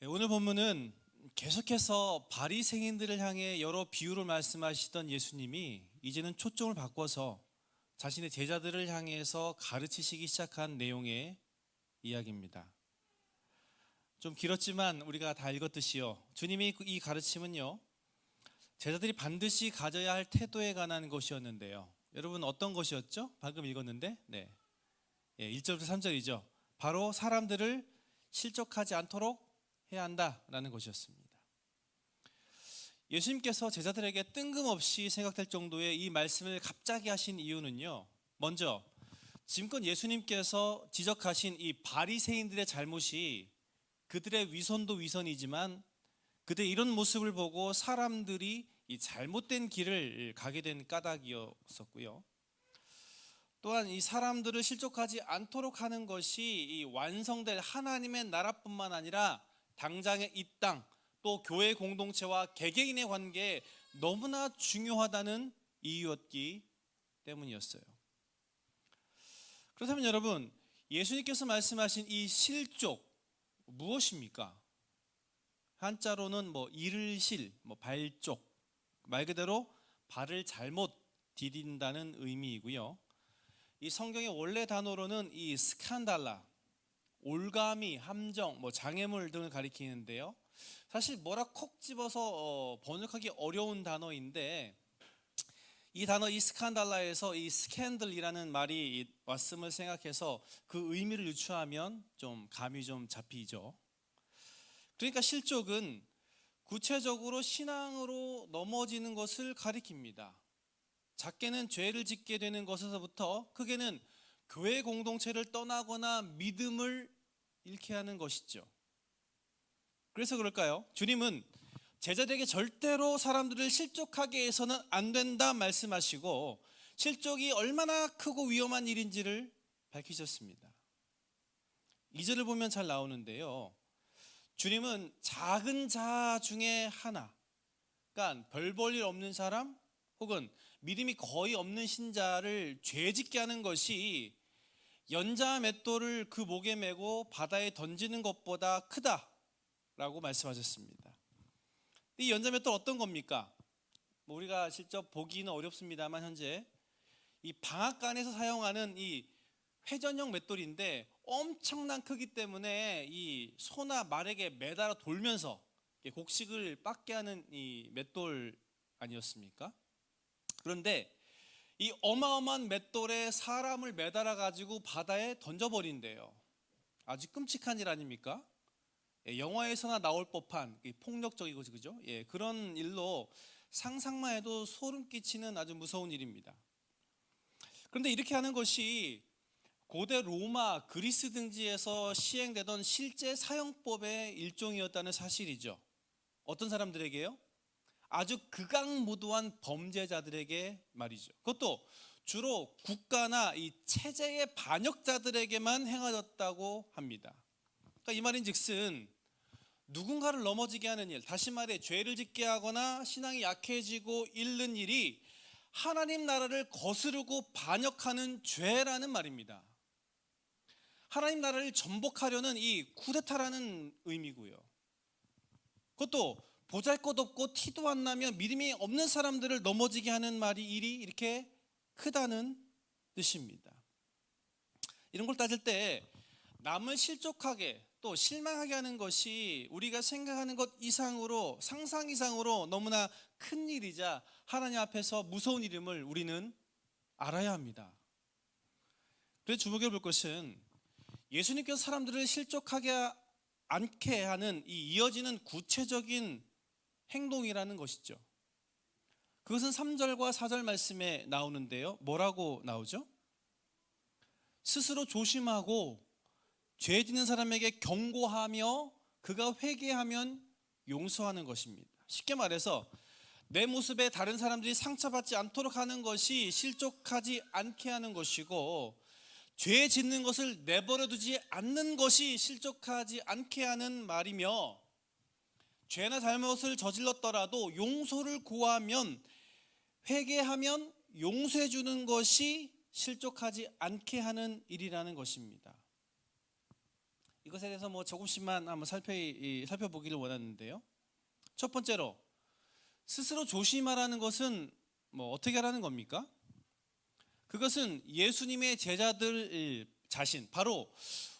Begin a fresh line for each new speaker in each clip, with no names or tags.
오늘 본문은 계속해서 바리새인들을 향해 여러 비유를 말씀하시던 예수님이 이제는 초점을 바꿔서 자신의 제자들을 향해서 가르치시기 시작한 내용의 이야기입니다. 좀 길었지만 우리가 다 읽었듯이요, 주님이 이 가르침은요, 제자들이 반드시 가져야 할 태도에 관한 것이었는데요. 여러분, 어떤 것이었죠? 방금 읽었는데 1절부터 3절이죠. 바로 사람들을 실족하지 않도록 해야 한다라는 것이었습니다. 예수님께서 제자들에게 뜬금없이 생각될 정도의 이 말씀을 갑자기 하신 이유는요, 먼저 지금껏 예수님께서 지적하신 이 바리새인들의 잘못이 그들의 위선도 위선이지만 그들의 이런 모습을 보고 사람들이 이 잘못된 길을 가게 된 까닭이었었고요. 또한 이 사람들을 실족하지 않도록 하는 것이 이 완성될 하나님의 나라뿐만 아니라 당장의 이 땅, 또 교회 공동체와 개개인의 관계에 너무나 중요하다는 이유였기 때문이었어요. 그렇다면 여러분, 예수님께서 말씀하신 이 실족 무엇입니까? 한자로는 이를실, 발족, 말 그대로 발을 잘못 디딘다는 의미이고요. 이 성경의 원래 단어로는 이 스칸달라, 올가미, 함정, 장애물 등을 가리키는데요. 사실 뭐라 콕 집어서 번역하기 어려운 단어인데, 이 단어 이 스칸달라에서 이 스캔들이라는 말이 왔음을 생각해서 그 의미를 유추하면 좀 감이 좀 잡히죠. 그러니까 실족은 구체적으로 신앙으로 넘어지는 것을 가리킵니다. 작게는 죄를 짓게 되는 것에서부터 크게는 교회 공동체를 떠나거나 믿음을 잃게 하는 것이죠. 그래서 그럴까요? 주님은 제자들에게 절대로 사람들을 실족하게 해서는 안 된다 말씀하시고, 실족이 얼마나 크고 위험한 일인지를 밝히셨습니다. 2절을 보면 잘 나오는데요, 주님은 작은 자 중에 하나, 그러니까 별 볼 일 없는 사람 혹은 믿음이 거의 없는 신자를 죄짓게 하는 것이 연자 맷돌을 그 목에 메고 바다에 던지는 것보다 크다라고 말씀하셨습니다. 이 연자 맷돌 어떤 겁니까? 우리가 직접 보기는 어렵습니다만 현재 이 방앗간에서 사용하는 이 회전형 맷돌인데 엄청난 크기 때문에 이 소나 말에게 매달아 돌면서 곡식을 빻게 하는 이 맷돌 아니었습니까? 그런데 이 어마어마한 맷돌에 사람을 매달아 가지고 바다에 던져버린대요. 아주 끔찍한 일 아닙니까? 영화에서나 나올 법한 폭력적이고 그죠? 그런 일로 상상만 해도 소름 끼치는 아주 무서운 일입니다. 그런데 이렇게 하는 것이 고대 로마, 그리스 등지에서 시행되던 실제 사형법의 일종이었다는 사실이죠. 어떤 사람들에게요? 아주 극악무도한 범죄자들에게 말이죠. 그것도 주로 국가나 이 체제의 반역자들에게만 행하였다고 합니다. 그러니까 이 말인즉슨 누군가를 넘어지게 하는 일, 다시 말해 죄를 짓게 하거나 신앙이 약해지고 잃는 일이 하나님 나라를 거스르고 반역하는 죄라는 말입니다. 하나님 나라를 전복하려는 이 쿠데타라는 의미고요. 그것도 보잘것없고 티도 안 나며 믿음이 없는 사람들을 넘어지게 하는 일이 이렇게 크다는 뜻입니다. 이런 걸 따질 때 남을 실족하게 또 실망하게 하는 것이 우리가 생각하는 것 이상으로, 상상 이상으로 너무나 큰 일이자 하나님 앞에서 무서운 일임을 우리는 알아야 합니다. 그래서 주목해 볼 것은 예수님께서 사람들을 실족하게 않게 하는 이 이어지는 구체적인 행동이라는 것이죠. 그것은 3절과 4절 말씀에 나오는데요, 뭐라고 나오죠? 스스로 조심하고 죄 짓는 사람에게 경고하며 그가 회개하면 용서하는 것입니다. 쉽게 말해서 내 모습에 다른 사람들이 상처받지 않도록 하는 것이 실족하지 않게 하는 것이고, 죄 짓는 것을 내버려 두지 않는 것이 실족하지 않게 하는 말이며, 죄나 잘못을 저질렀더라도 용서를 구하면, 회개하면 용서해 주는 것이 실족하지 않게 하는 일이라는 것입니다. 이것에 대해서 조금씩만 한번 살펴보기를 원하는데요. 첫 번째로, 스스로 조심하라는 것은 어떻게 하라는 겁니까? 그것은 예수님의 제자들 자신, 바로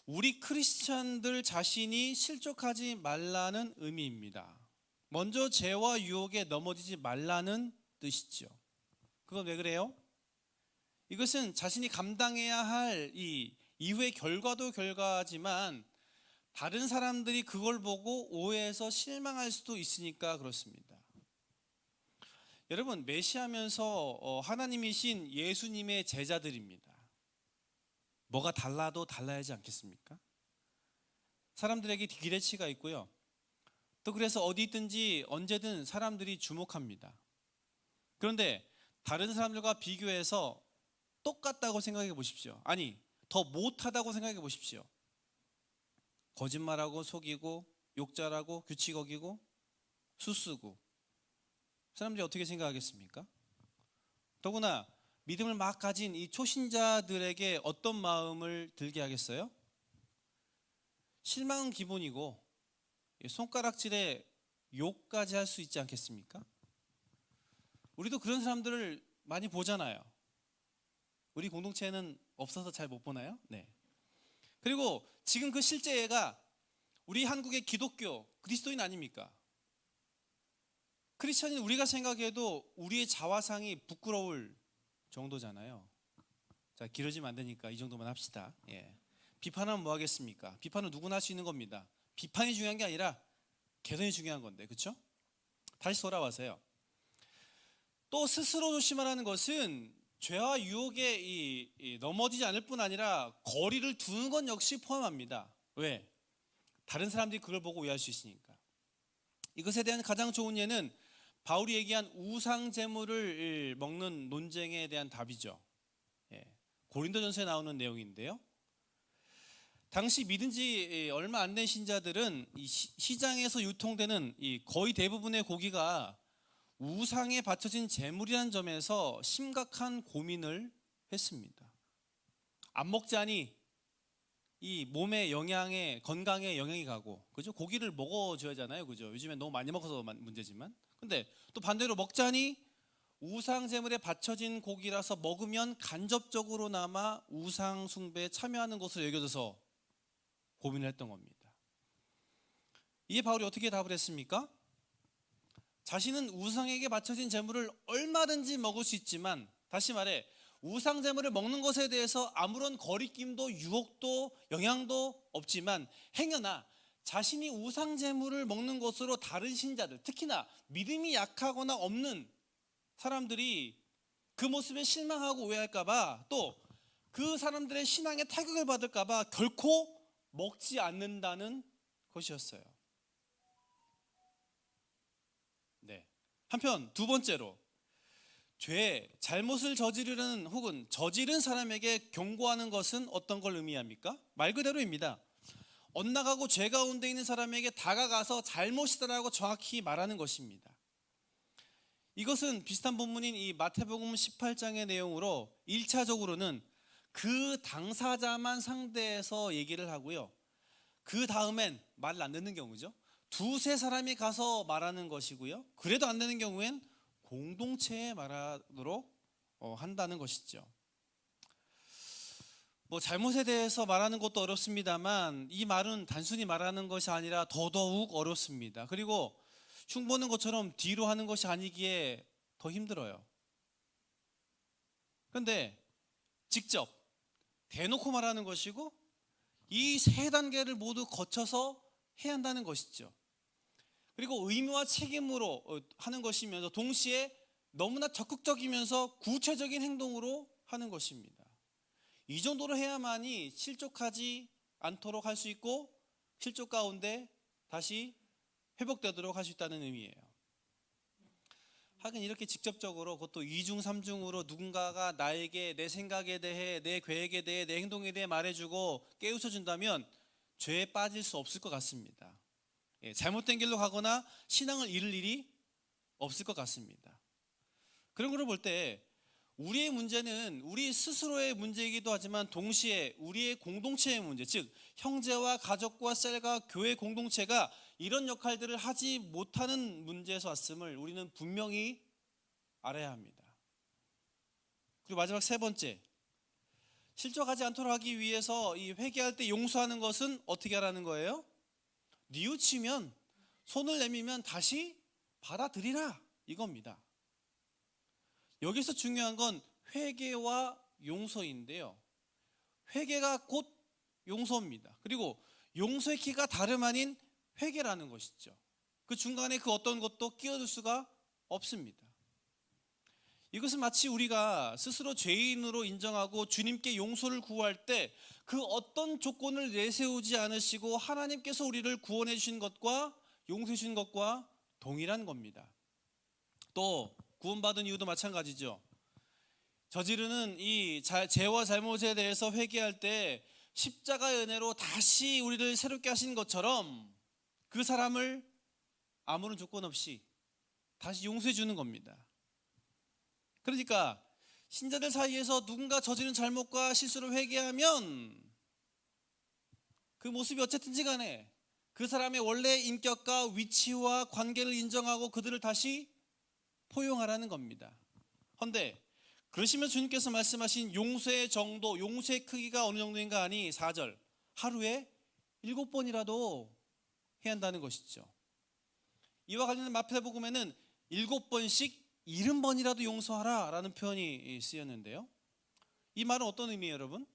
우리 크리스찬들 자신이 실족하지 말라는 의미입니다. 먼저 죄와 유혹에 넘어지지 말라는 뜻이죠. 그건 왜 그래요? 이것은 자신이 감당해야 할 이 이후의 결과도 결과지만 다른 사람들이 그걸 보고 오해해서 실망할 수도 있으니까 그렇습니다. 여러분, 메시아면서 하나님이신 예수님의 제자들입니다. 뭐가 달라도 달라야 하지 않겠습니까? 사람들에게 기대치가 있고요. 또 그래서 어디 있든지 언제든 사람들이 주목합니다. 그런데 다른 사람들과 비교해서 똑같다고 생각해 보십시오. 아니, 더 못하다고 생각해 보십시오. 거짓말하고 속이고 욕잘하고 규칙 어기고 수쓰고, 사람들이 어떻게 생각하겠습니까? 더구나 믿음을 막 가진 이 초신자들에게 어떤 마음을 들게 하겠어요? 실망은 기본이고 손가락질에 욕까지 할 수 있지 않겠습니까? 우리도 그런 사람들을 많이 보잖아요. 우리 공동체에는 없어서 잘 못 보나요? 네. 그리고 지금 그 실제가 우리 한국의 기독교 그리스도인 아닙니까? 크리스천인 우리가 생각해도 우리의 자화상이 부끄러울 정도잖아요. 자, 길어지면 안 되니까 이 정도만 합시다. 비판하면 뭐 하겠습니까? 비판은 누구나 할 수 있는 겁니다. 비판이 중요한 게 아니라 개선이 중요한 건데, 그렇죠? 다시 돌아와서요. 또 스스로 조심하라는 것은 죄와 유혹에 넘어지지 않을 뿐 아니라 거리를 두는 것 역시 포함합니다. 왜? 다른 사람들이 그걸 보고 오해할 수 있으니까. 이것에 대한 가장 좋은 예는 바울이 얘기한 우상 제물을 먹는 논쟁에 대한 답이죠. 고린도전서에 나오는 내용인데요. 당시 믿은 지 얼마 안 된 신자들은 이 시장에서 유통되는 이 거의 대부분의 고기가 우상에 바쳐진 제물이라는 점에서 심각한 고민을 했습니다. 안 먹자니 이 몸의 영양에, 건강에 영향이 가고, 그죠? 고기를 먹어줘야 하잖아요, 그죠? 요즘엔 너무 많이 먹어서 문제지만. 근데 또 반대로 먹자니 우상 제물에 바쳐진 고기라서 먹으면 간접적으로나마 우상 숭배에 참여하는 것으로 여겨져서 고민을 했던 겁니다. 이에 바울이 어떻게 답을 했습니까? 자신은 우상에게 바쳐진 제물을 얼마든지 먹을 수 있지만, 다시 말해 우상 제물을 먹는 것에 대해서 아무런 거리낌도 유혹도 영향도 없지만, 행여나 자신이 우상 제물을 먹는 것으로 다른 신자들, 특히나 믿음이 약하거나 없는 사람들이 그 모습에 실망하고 오해할까봐, 또 그 사람들의 신앙에 타격을 받을까봐 결코 먹지 않는다는 것이었어요. 네. 한편 두 번째로, 잘못을 저지르는 혹은 저지른 사람에게 경고하는 것은 어떤 걸 의미합니까? 말 그대로입니다. 엇나가고 죄 가운데 있는 사람에게 다가가서 잘못이다라고 정확히 말하는 것입니다. 이것은 비슷한 본문인 이 마태복음 18장의 내용으로 1차적으로는 그 당사자만 상대해서 얘기를 하고요. 그 다음엔 말을 안 듣는 경우죠. 두세 사람이 가서 말하는 것이고요. 그래도 안 되는 경우엔 공동체에 말하도록 한다는 것이죠. 잘못에 대해서 말하는 것도 어렵습니다만, 이 말은 단순히 말하는 것이 아니라 더더욱 어렵습니다. 그리고 흉 보는 것처럼 뒤로 하는 것이 아니기에 더 힘들어요. 그런데 직접 대놓고 말하는 것이고, 이 세 단계를 모두 거쳐서 해야 한다는 것이죠. 그리고 의무와 책임으로 하는 것이면서 동시에 너무나 적극적이면서 구체적인 행동으로 하는 것입니다. 이 정도로 해야만이 실족하지 않도록 할 수 있고, 실족 가운데 다시 회복되도록 할 수 있다는 의미예요. 하긴 이렇게 직접적으로, 그것도 2중 3중으로 누군가가 나에게 내 생각에 대해, 내 계획에 대해, 내 행동에 대해 말해주고 깨우쳐준다면 죄에 빠질 수 없을 것 같습니다. 잘못된 길로 가거나 신앙을 잃을 일이 없을 것 같습니다. 그런 걸 볼 때 우리의 문제는 우리 스스로의 문제이기도 하지만 동시에 우리의 공동체의 문제, 즉 형제와 가족과 셀과 교회 공동체가 이런 역할들을 하지 못하는 문제에서 왔음을 우리는 분명히 알아야 합니다. 그리고 마지막 세 번째, 실족하지 않도록 하기 위해서 이 회개할 때 용서하는 것은 어떻게 하라는 거예요? 뉘우치면, 손을 내밀면 다시 받아들이라, 이겁니다. 여기서 중요한 건 회개와 용서인데요, 회개가 곧 용서입니다. 그리고 용서의 키가 다름 아닌 회개라는 것이죠. 그 중간에 그 어떤 것도 끼어들 수가 없습니다. 이것은 마치 우리가 스스로 죄인으로 인정하고 주님께 용서를 구할 때 그 어떤 조건을 내세우지 않으시고 하나님께서 우리를 구원해 주신 것과 용서해 주신 것과 동일한 겁니다. 또 구원받은 이유도 마찬가지죠. 저지르는 이 죄와 잘못에 대해서 회개할 때 십자가의 은혜로 다시 우리를 새롭게 하신 것처럼 그 사람을 아무런 조건 없이 다시 용서해 주는 겁니다. 그러니까 신자들 사이에서 누군가 저지른 잘못과 실수를 회개하면 그 모습이 어쨌든지 간에 그 사람의 원래 인격과 위치와 관계를 인정하고 그들을 다시 포용하라는 겁니다. 그런데 그러시면 주님께서 말씀하신 용서의 정도, 용서의 크기가 어느 정도인가 하니 4절, 하루에 7번이라도 해야 한다는 것이죠. 이와 관련된 마태복음에는 7번씩 70번이라도 용서하라 라는 표현이 쓰였는데요, 이 말은 어떤 의미예요, 여러분?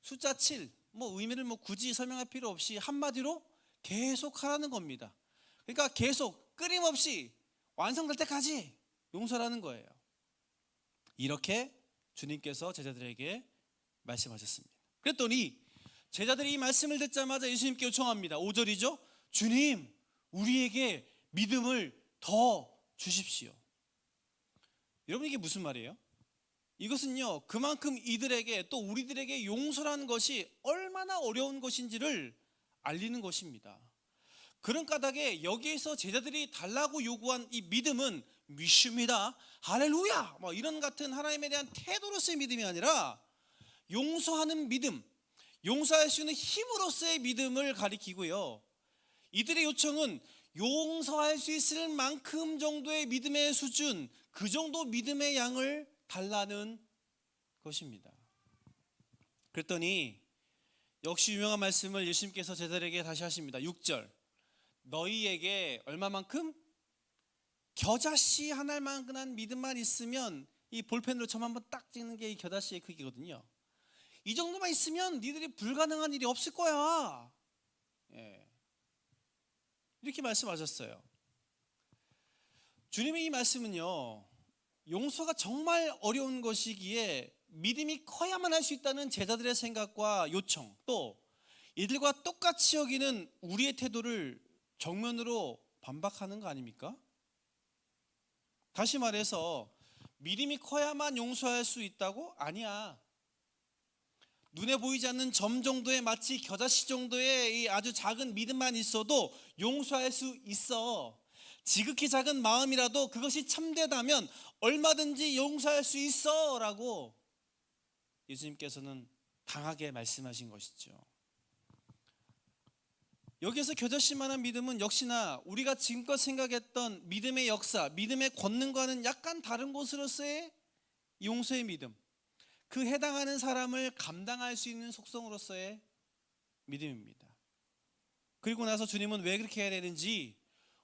숫자 7, 의미를 굳이 설명할 필요 없이 한마디로 계속 하라는 겁니다. 그러니까 계속 끊임없이 완성될 때까지 용서라는 거예요. 이렇게 주님께서 제자들에게 말씀하셨습니다. 그랬더니 제자들이 이 말씀을 듣자마자 예수님께 요청합니다. 5절이죠. 주님, 우리에게 믿음을 더 주십시오. 여러분, 이게 무슨 말이에요? 이것은요, 그만큼 이들에게 또 우리들에게 용서라는 것이 얼마나 어려운 것인지를 알리는 것입니다. 그런 까닭에 여기에서 제자들이 달라고 요구한 이 믿음은 믿습니다, 할렐루야, 이런 같은 하나님에 대한 태도로서의 믿음이 아니라 용서하는 믿음, 용서할 수 있는 힘으로서의 믿음을 가리키고요, 이들의 요청은 용서할 수 있을 만큼 정도의 믿음의 수준, 그 정도 믿음의 양을 달라는 것입니다. 그랬더니 역시 유명한 말씀을 예수님께서 제자들에게 다시 하십니다. 6절, 너희에게 얼마만큼? 겨자씨 한 알만큼한 믿음만 있으면, 이 볼펜으로 점 한번 딱 찍는 게 이 겨자씨의 크기거든요. 이 정도만 있으면 니들이 불가능한 일이 없을 거야. 이렇게 말씀하셨어요. 주님의 이 말씀은요, 용서가 정말 어려운 것이기에 믿음이 커야만 할 수 있다는 제자들의 생각과 요청, 또 이들과 똑같이 여기는 우리의 태도를 정면으로 반박하는 거 아닙니까? 다시 말해서 믿음이 커야만 용서할 수 있다고? 아니야. 눈에 보이지 않는 점 정도의, 마치 겨자씨 정도의 이 아주 작은 믿음만 있어도 용서할 수 있어. 지극히 작은 마음이라도 그것이 참되다면 얼마든지 용서할 수 있어 라고 예수님께서는 강하게 말씀하신 것이죠. 여기에서 겨자씨만한 믿음은 역시나 우리가 지금껏 생각했던 믿음의 역사, 믿음의 권능과는 약간 다른 곳으로서의 용서의 믿음, 그 해당하는 사람을 감당할 수 있는 속성으로서의 믿음입니다. 그리고 나서 주님은 왜 그렇게 해야 되는지,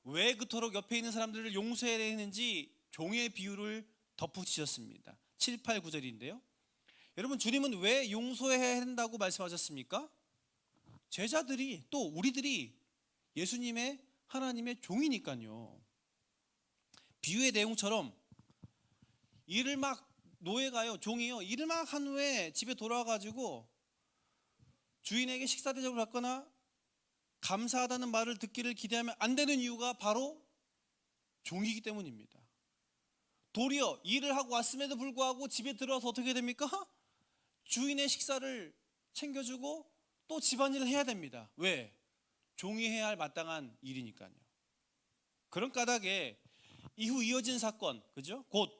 왜 그토록 옆에 있는 사람들을 용서해야 되는지 종의 비유를 덧붙이셨습니다. 7, 8, 9절인데요 여러분, 주님은 왜 용서해야 한다고 말씀하셨습니까? 제자들이, 또 우리들이 예수님의, 하나님의 종이니까요. 비유의 내용처럼 일을 막, 노예가요, 종이요, 일을 막 한 후에 집에 돌아와가지고 주인에게 식사 대접을 받거나 감사하다는 말을 듣기를 기대하면 안 되는 이유가 바로 종이기 때문입니다. 도리어 일을 하고 왔음에도 불구하고 집에 들어와서 어떻게 됩니까? 주인의 식사를 챙겨주고 또 집안일을 해야 됩니다. 왜? 종이 해야 할 마땅한 일이니까요. 그런 까닭에 이후 이어진 사건, 그죠? 곧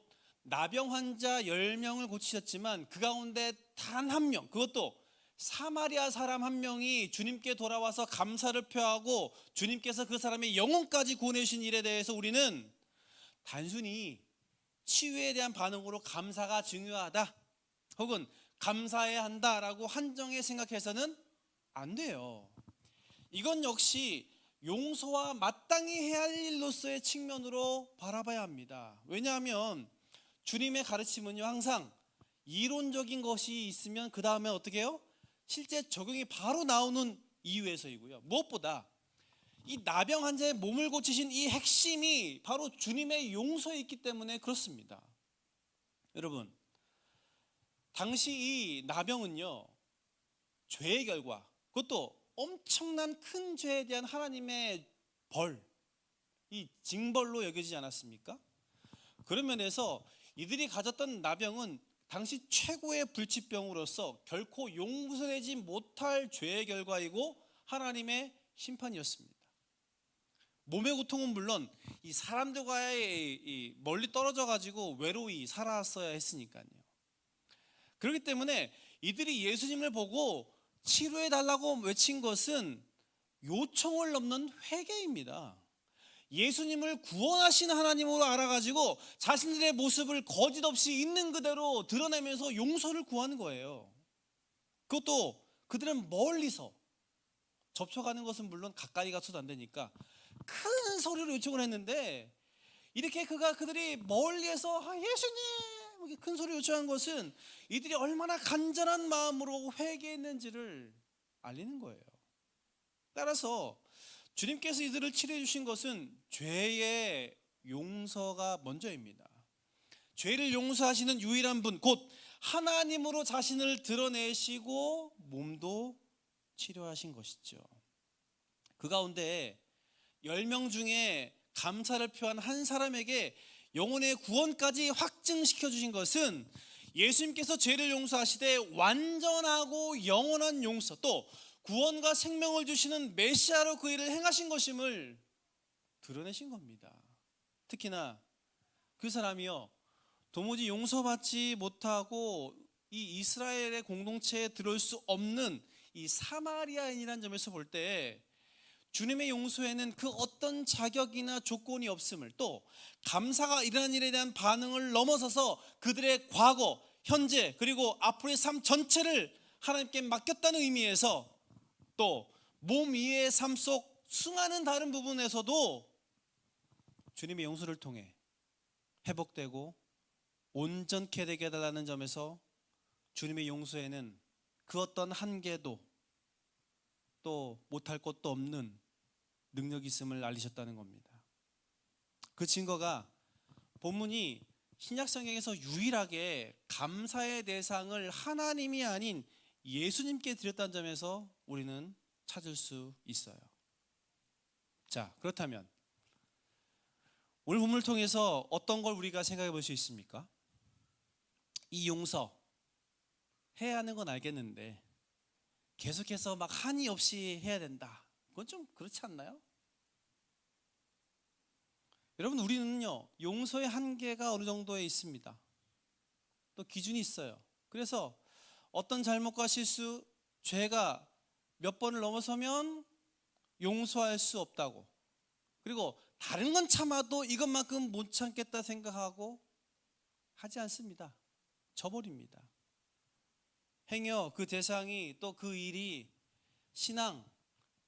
나병 환자 10명을 고치셨지만 그 가운데 단 한 명, 그것도 사마리아 사람 한 명이 주님께 돌아와서 감사를 표하고 주님께서 그 사람의 영혼까지 구원해 주신 일에 대해서 우리는 단순히 치유에 대한 반응으로 감사가 중요하다 혹은 감사해야 한다라고 한정해 생각해서는 안 돼요. 이건 역시 용서와 마땅히 해야 할 일로서의 측면으로 바라봐야 합니다. 왜냐하면 주님의 가르침은요, 항상 이론적인 것이 있으면 그 다음에 어떻게 해요? 실제 적용이 바로 나오는 이유에서이고요. 무엇보다 이 나병 환자의 몸을 고치신 이 핵심이 바로 주님의 용서에 있기 때문에 그렇습니다. 여러분, 당시 이 나병은요, 죄의 결과, 그것도 엄청난 큰 죄에 대한 하나님의 벌, 이 징벌로 여겨지지 않았습니까? 그런 면에서 이들이 가졌던 나병은 당시 최고의 불치병으로서 결코 용서되지 못할 죄의 결과이고 하나님의 심판이었습니다. 몸의 고통은 물론 이 사람들과의 멀리 떨어져 가지고 외로이 살았어야 했으니까요. 그렇기 때문에 이들이 예수님을 보고 치료해 달라고 외친 것은 요청을 넘는 회개입니다. 예수님을 구원하신 하나님으로 알아가지고 자신들의 모습을 거짓 없이 있는 그대로 드러내면서 용서를 구하는 거예요. 그것도 그들은 멀리서, 접촉하는 것은 물론 가까이 가서도 안 되니까 큰 소리로 요청을 했는데, 이렇게 그들이 멀리에서 예수님 이렇게 큰 소리 요청한 것은 이들이 얼마나 간절한 마음으로 회개했는지를 알리는 거예요. 따라서 주님께서 이들을 치료해 주신 것은 죄의 용서가 먼저입니다. 죄를 용서하시는 유일한 분, 곧 하나님으로 자신을 드러내시고 몸도 치료하신 것이죠. 그 가운데 10명 중에 감사를 표한 한 사람에게 영혼의 구원까지 확증시켜 주신 것은 예수님께서 죄를 용서하시되 완전하고 영원한 용서, 또 구원과 생명을 주시는 메시아로 그 일을 행하신 것임을 드러내신 겁니다. 특히나 그 사람이요, 도무지 용서받지 못하고 이 이스라엘의 공동체에 들어올 수 없는 이 사마리아인이라는 점에서 볼 때 주님의 용서에는 그 어떤 자격이나 조건이 없음을, 또 감사가 일어난 일에 대한 반응을 넘어서서 그들의 과거, 현재 그리고 앞으로의 삶 전체를 하나님께 맡겼다는 의미에서, 또 몸 이외의 삶 속 수많은 다른 부분에서도 주님의 용서를 통해 회복되고 온전케 되게 해달라는 점에서 주님의 용서에는 그 어떤 한계도 또 못할 것도 없는 능력이 있음을 알리셨다는 겁니다. 그 증거가 본문이 신약성경에서 유일하게 감사의 대상을 하나님이 아닌 예수님께 드렸다는 점에서 우리는 찾을 수 있어요. 자, 그렇다면 오늘 본문을 통해서 어떤 걸 우리가 생각해 볼 수 있습니까? 이 용서 해야 하는 건 알겠는데 계속해서 막 한이 없이 해야 된다, 그건 좀 그렇지 않나요? 여러분, 우리는요, 용서의 한계가 어느 정도에 있습니다. 또 기준이 있어요. 그래서 어떤 잘못과 실수, 죄가 몇 번을 넘어서면 용서할 수 없다고, 그리고 다른 건 참아도 이것만큼 못 참겠다 생각하고 하지 않습니다. 져버립니다. 행여 그 대상이 또 그 일이 신앙,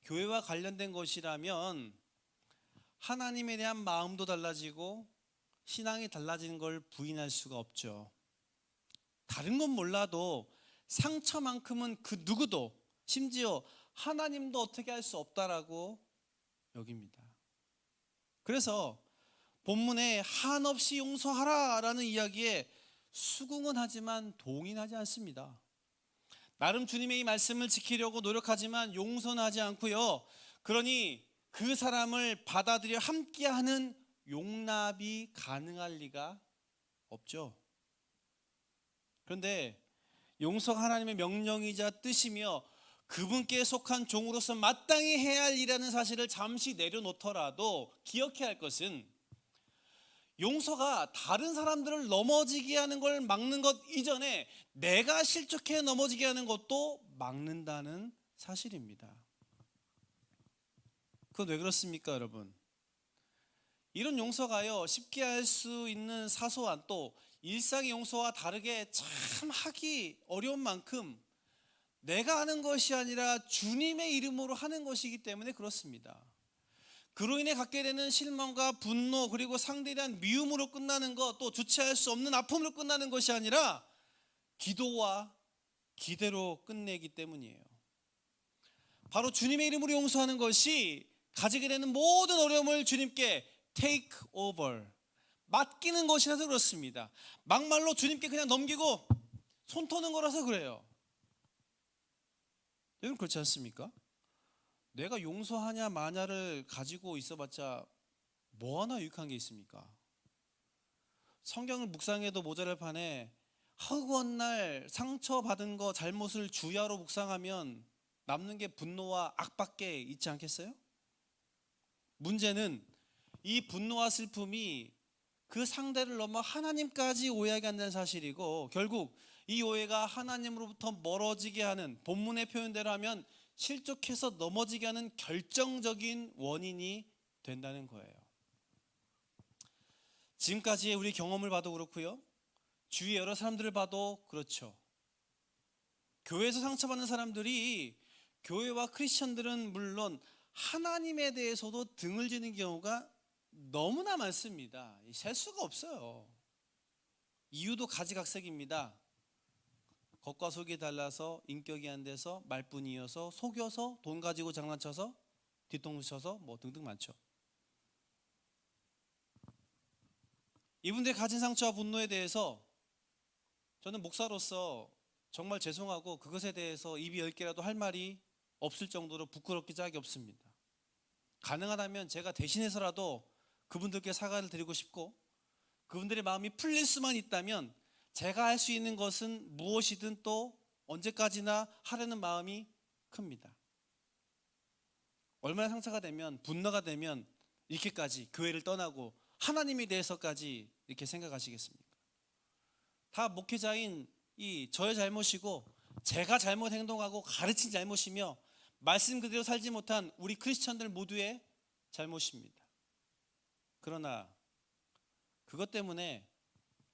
교회와 관련된 것이라면 하나님에 대한 마음도 달라지고 신앙이 달라지는 걸 부인할 수가 없죠. 다른 건 몰라도 상처만큼은 그 누구도, 심지어 하나님도 어떻게 할 수 없다라고 여깁니다. 그래서 본문에 한없이 용서하라라는 이야기에 수긍은 하지만 동의하지 않습니다. 나름 주님의 이 말씀을 지키려고 노력하지만 용서는 하지 않고요, 그러니 그 사람을 받아들여 함께하는 용납이 가능할 리가 없죠. 그런데 용서가 하나님의 명령이자 뜻이며 그분께 속한 종으로서 마땅히 해야 할 일이라는 사실을 잠시 내려놓더라도 기억해야 할 것은, 용서가 다른 사람들을 넘어지게 하는 걸 막는 것 이전에 내가 실족해 넘어지게 하는 것도 막는다는 사실입니다. 그건 왜 그렇습니까, 여러분? 이런 용서가요, 쉽게 할 수 있는 사소한, 또 일상의 용서와 다르게 참 하기 어려운 만큼 내가 하는 것이 아니라 주님의 이름으로 하는 것이기 때문에 그렇습니다. 그로 인해 갖게 되는 실망과 분노, 그리고 상대에 대한 미움으로 끝나는 것, 또 주체할 수 없는 아픔으로 끝나는 것이 아니라 기도와 기대로 끝내기 때문이에요. 바로 주님의 이름으로 용서하는 것이 가지게 되는 모든 어려움을 주님께 take over, 맡기는 것이라서 그렇습니다. 막말로 주님께 그냥 넘기고 손 터는 거라서 그래요. 여러분 그렇지 않습니까? 내가 용서하냐 마냐를 가지고 있어봤자 뭐 하나 유익한 게 있습니까? 성경을 묵상해도 모자랄 판에 허구한 날 상처받은 거 잘못을 주야로 묵상하면 남는 게 분노와 악밖에 있지 않겠어요? 문제는 이 분노와 슬픔이 그 상대를 넘어 하나님까지 오해하게 한다는 사실이고, 결국 이 오해가 하나님으로부터 멀어지게 하는, 본문의 표현대로 하면 실족해서 넘어지게 하는 결정적인 원인이 된다는 거예요. 지금까지의 우리 경험을 봐도 그렇고요, 주위의 여러 사람들을 봐도 그렇죠. 교회에서 상처받는 사람들이 교회와 크리스천들은 물론 하나님에 대해서도 등을 지는 경우가 너무나 많습니다. 셀 수가 없어요. 이유도 가지각색입니다. 겉과 속이 달라서, 인격이 안 돼서, 말뿐이어서, 속여서, 돈 가지고 장난쳐서, 뒤통수 쳐서, 뭐 등등 많죠. 이분들이 가진 상처와 분노에 대해서 저는 목사로서 정말 죄송하고 그것에 대해서 입이 10개라도 할 말이 없을 정도로 부끄럽기 짝이 없습니다. 가능하다면 제가 대신해서라도 그분들께 사과를 드리고 싶고, 그분들의 마음이 풀릴 수만 있다면 제가 할 수 있는 것은 무엇이든 또 언제까지나 하려는 마음이 큽니다. 얼마나 상처가 되면, 분노가 되면 이렇게까지 교회를 떠나고 하나님에 대해서까지 이렇게 생각하시겠습니까? 다 목회자인 저의 잘못이고, 제가 잘못 행동하고 가르친 잘못이며, 말씀 그대로 살지 못한 우리 크리스천들 모두의 잘못입니다. 그러나 그것 때문에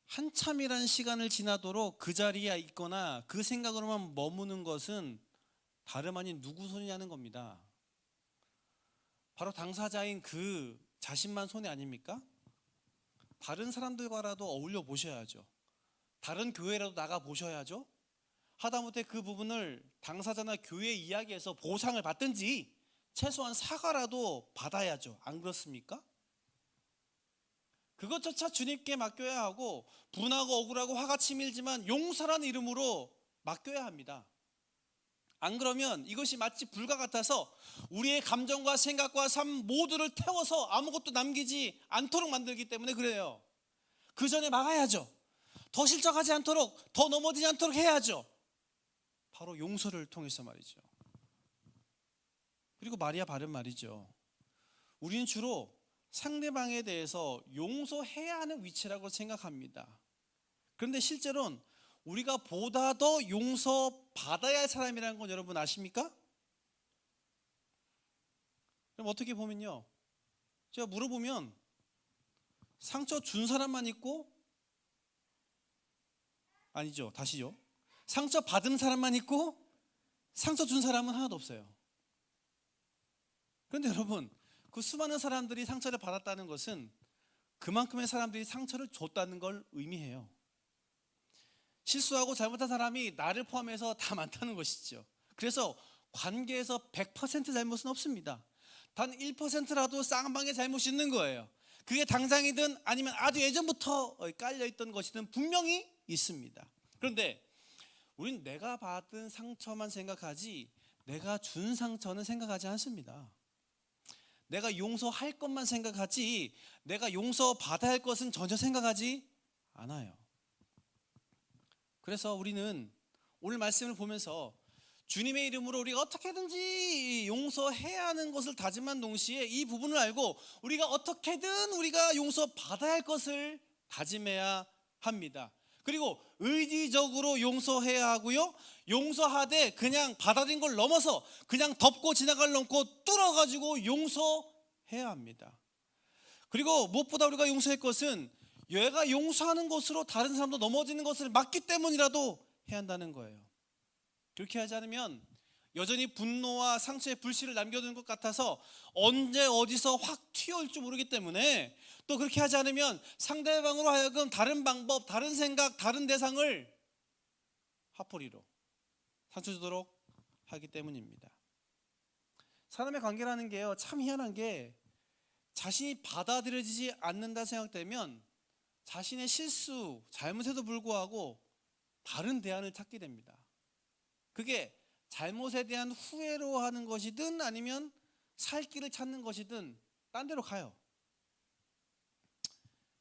한참이란 시간을 지나도록 그 자리에 있거나 그 생각으로만 머무는 것은 다름 아닌 누구 손이냐는 겁니다. 바로 당사자인 그 자신만 손이 아닙니까? 다른 사람들과라도 어울려 보셔야죠. 다른 교회라도 나가 보셔야죠. 하다못해 그 부분을 당사자나 교회 이야기에서 보상을 받든지 최소한 사과라도 받아야죠. 안 그렇습니까? 그것조차 주님께 맡겨야 하고, 분하고 억울하고 화가 치밀지만 용서라는 이름으로 맡겨야 합니다. 안 그러면 이것이 마치 불과 같아서 우리의 감정과 생각과 삶 모두를 태워서 아무것도 남기지 않도록 만들기 때문에 그래요. 그 전에 막아야죠. 더 실족하지 않도록, 더 넘어지지 않도록 해야죠. 바로 용서를 통해서 말이죠. 그리고 말이야 바른 말이죠. 우리는 주로 상대방에 대해서 용서해야 하는 위치라고 생각합니다. 그런데 실제로는 우리가 보다 더 용서받아야 할 사람이라는 건 여러분 아십니까? 그럼 어떻게 보면요, 제가 물어보면 상처 준 사람만 있고, 아니죠, 다시요, 상처 받은 사람만 있고 상처 준 사람은 하나도 없어요. 그런데 여러분, 그 수많은 사람들이 상처를 받았다는 것은 그만큼의 사람들이 상처를 줬다는 걸 의미해요. 실수하고 잘못한 사람이 나를 포함해서 다 많다는 것이죠. 그래서 관계에서 100% 잘못은 없습니다. 단 1%라도 쌍방의 잘못이 있는 거예요. 그게 당장이든 아니면 아주 예전부터 깔려있던 것이든 분명히 있습니다. 그런데 우린 내가 받은 상처만 생각하지 내가 준 상처는 생각하지 않습니다. 내가 용서할 것만 생각하지 내가 용서받아야 할 것은 전혀 생각하지 않아요. 그래서 우리는 오늘 말씀을 보면서 주님의 이름으로 우리가 어떻게든지 용서해야 하는 것을 다짐한 동시에 이 부분을 알고 우리가 어떻게든 우리가 용서받아야 할 것을 다짐해야 합니다. 그리고 의지적으로 용서해야 하고요, 용서하되 그냥 받아들인 걸 넘어서 그냥 덮고 지나갈 넘고 뚫어가지고 용서해야 합니다. 그리고 무엇보다 우리가 용서할 것은 얘가 용서하는 것으로 다른 사람도 넘어지는 것을 막기 때문이라도 해야 한다는 거예요. 그렇게 하지 않으면 여전히 분노와 상처의 불씨를 남겨두는 것 같아서 언제 어디서 확 튀어올지 모르기 때문에, 또 그렇게 하지 않으면 상대방으로 하여금 다른 방법, 다른 생각, 다른 대상을 화풀이로 상처 주도록 하기 때문입니다. 사람의 관계라는 게요, 참 희한한 게 자신이 받아들여지지 않는다 생각되면 자신의 실수, 잘못에도 불구하고 다른 대안을 찾게 됩니다. 그게 잘못에 대한 후회로 하는 것이든 아니면 살 길을 찾는 것이든 딴 데로 가요.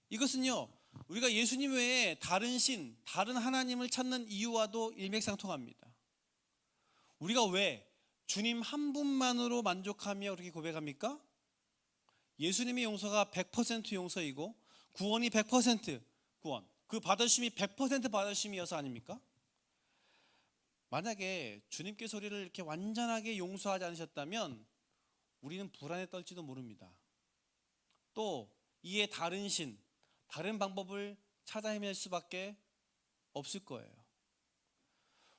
이것은요, 우리가 예수님 외에 다른 신, 다른 하나님을 찾는 이유와도 일맥상통합니다. 우리가 왜 주님 한 분만으로 만족하며 그렇게 고백합니까? 예수님의 용서가 100% 용서이고 구원이 100% 구원, 그 받으심이 100% 받으심이어서 아닙니까? 만약에 주님께서 우리를 이렇게 완전하게 용서하지 않으셨다면 우리는 불안에 떨지도 모릅니다. 또 이에 다른 신, 다른 방법을 찾아 헤맬 수밖에 없을 거예요.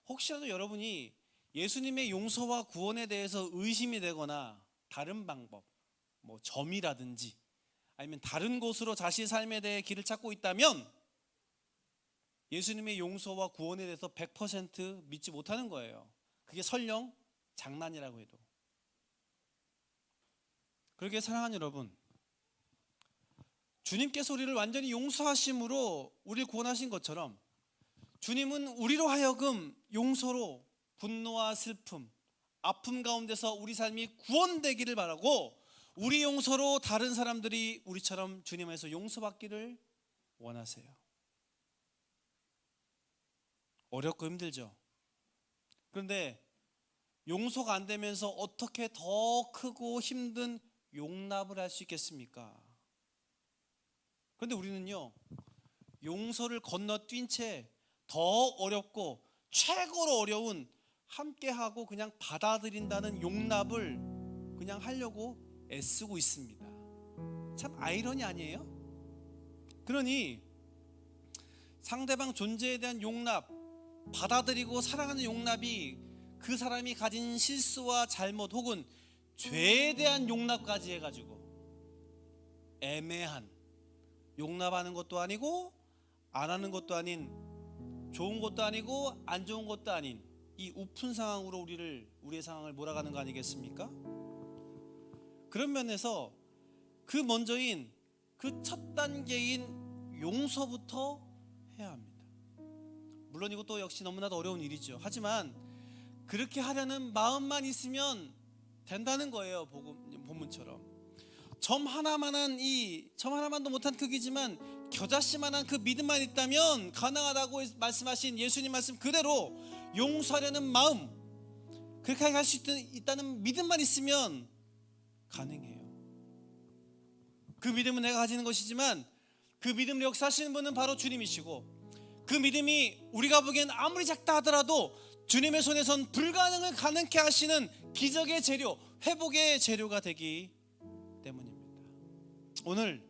혹시라도 여러분이 예수님의 용서와 구원에 대해서 의심이 되거나 다른 방법, 점이라든지 아니면 다른 곳으로 자신의 삶에 대해 길을 찾고 있다면 예수님의 용서와 구원에 대해서 100% 믿지 못하는 거예요. 그게 설령 장난이라고 해도. 그렇게 사랑하는 여러분, 주님께서 우리를 완전히 용서하심으로 우리를 구원하신 것처럼 주님은 우리로 하여금 용서로 분노와 슬픔, 아픔 가운데서 우리 삶이 구원되기를 바라고 우리 용서로 다른 사람들이 우리처럼 주님 안에서 용서받기를 원하세요. 어렵고 힘들죠. 그런데 용서가 안 되면서 어떻게 더 크고 힘든 용납을 할 수 있겠습니까? 그런데 우리는요, 용서를 건너뛴 채 더 어렵고 최고로 어려운 함께하고 그냥 받아들인다는 용납을 그냥 하려고 애쓰고 있습니다. 참 아이러니 아니에요? 그러니 상대방 존재에 대한 용납, 받아들이고 사랑하는 용납이 그 사람이 가진 실수와 잘못 혹은 죄에 대한 용납까지 해가지고 애매한, 용납하는 것도 아니고 안 하는 것도 아닌, 좋은 것도 아니고 안 좋은 것도 아닌 이 우픈 상황으로 우리의 상황을 몰아가는 거 아니겠습니까? 그런 면에서 그 먼저인 그 첫 단계인 용서부터 해야 합니다. 물론 이것도 역시 너무나도 어려운 일이죠. 하지만 그렇게 하려는 마음만 있으면 된다는 거예요. 본문처럼 점 하나만도 못한 크기지만 겨자씨만한 그 믿음만 있다면 가능하다고 말씀하신 예수님 말씀 그대로 용서하려는 마음, 그렇게 할 수 있다는 믿음만 있으면 가능해요. 그 믿음은 내가 가지는 것이지만 그 믿음을 역사하시는 분은 바로 주님이시고, 그 믿음이 우리가 보기엔 아무리 작다 하더라도 주님의 손에선 불가능을 가능케 하시는 기적의 재료, 회복의 재료가 되기 때문입니다. 오늘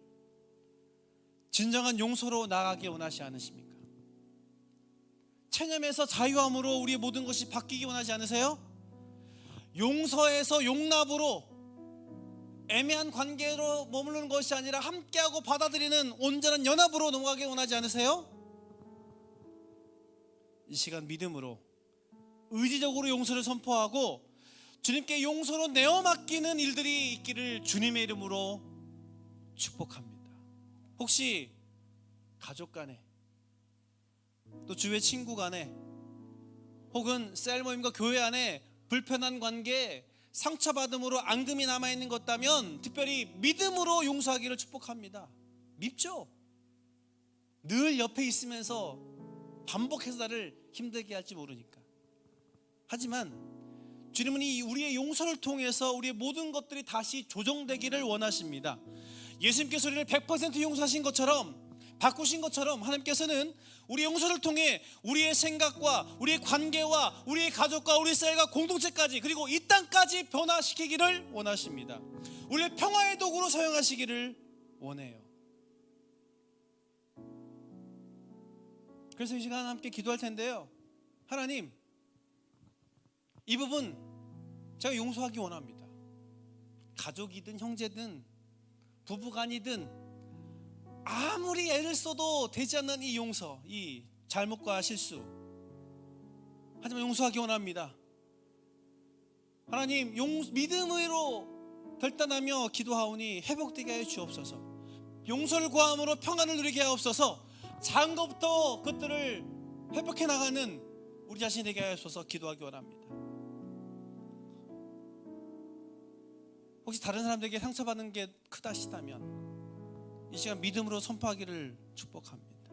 진정한 용서로 나아가기 원하지 않으십니까? 체념에서 자유함으로 우리의 모든 것이 바뀌기 원하지 않으세요? 용서에서 용납으로 애매한 관계로 머무르는 것이 아니라 함께하고 받아들이는 온전한 연합으로 넘어가기 원하지 않으세요? 이 시간 믿음으로 의지적으로 용서를 선포하고 주님께 용서로 내어 맡기는 일들이 있기를 주님의 이름으로 축복합니다. 혹시 가족 간에, 또 주위의 친구 간에, 혹은 셀 모임과 교회 안에 불편한 관계, 상처받음으로 앙금이 남아있는 것 같다면 특별히 믿음으로 용서하기를 축복합니다. 밉죠? 늘 옆에 있으면서 반복해서 나를 힘들게 할지 모르니까. 하지만 주님은 이 우리의 용서를 통해서 우리의 모든 것들이 다시 조정되기를 원하십니다. 예수님께서 우리를 100% 용서하신 것처럼, 바꾸신 것처럼, 하나님께서는 우리 용서를 통해 우리의 생각과 우리의 관계와 우리의 가족과 우리 사회가 공동체까지, 그리고 이 땅까지 변화시키기를 원하십니다. 우리를 평화의 도구로 사용하시기를 원해요. 그래서 이 시간 함께 기도할 텐데요, 하나님, 이 부분 제가 용서하기 원합니다. 가족이든 형제든 부부간이든 아무리 애를 써도 되지 않는 이 용서, 이 잘못과 실수, 하지만 용서하기 원합니다. 하나님, 믿음으로 결단하며 기도하오니 회복되게 하여 주옵소서. 용서를 구함으로 평안을 누리게 하옵소서. 작은 것부터 그것들을 회복해 나가는 우리 자신이 되게 하옵소서. 기도하기 원합니다. 혹시 다른 사람들에게 상처받는 게 크다 하시다면 이 시간 믿음으로 선포하기를 축복합니다.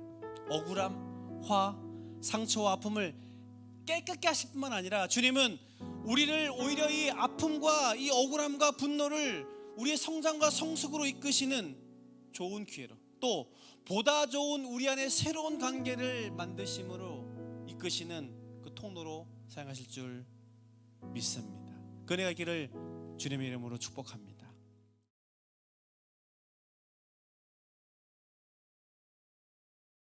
억울함, 화, 상처와 아픔을 깨끗게 하실 뿐만 아니라 주님은 우리를 오히려 이 아픔과 이 억울함과 분노를 우리의 성장과 성숙으로 이끄시는 좋은 기회로, 또 보다 좋은 우리 안에 새로운 관계를 만드심으로 이끄시는 그 통로로 사용하실 줄 믿습니다. 그 은혜가 있기를 주님의 이름으로 축복합니다.